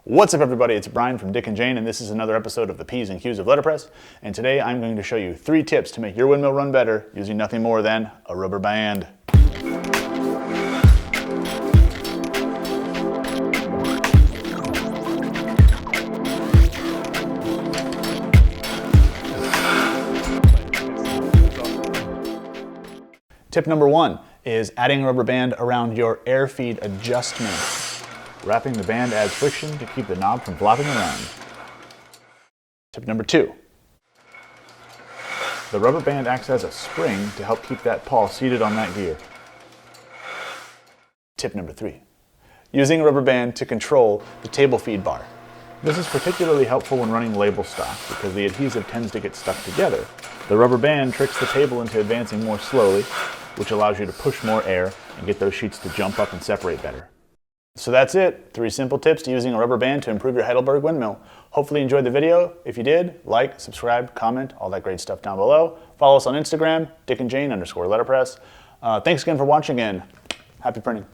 What's up everybody, it's Brian from Dick and Jane, and this is another episode of the P's and Q's of Letterpress. And today I'm going to show you 3 tips to make your windmill run better using nothing more than a rubber band. Tip number 1 is adding a rubber band around your air feed adjustment. Wrapping the band adds friction to keep the knob from flopping around. Tip number 2. The rubber band acts as a spring to help keep that pawl seated on that gear. Tip number 3. Using a rubber band to control the table feed bar. This is particularly helpful when running label stock because the adhesive tends to get stuck together. The rubber band tricks the table into advancing more slowly, which allows you to push more air and get those sheets to jump up and separate better. So that's it. 3 simple tips to using a rubber band to improve your Heidelberg windmill. Hopefully you enjoyed the video. If you did, like, subscribe, comment, all that great stuff down below. Follow us on Instagram, dickandjane_letterpress. Thanks again for watching and happy printing.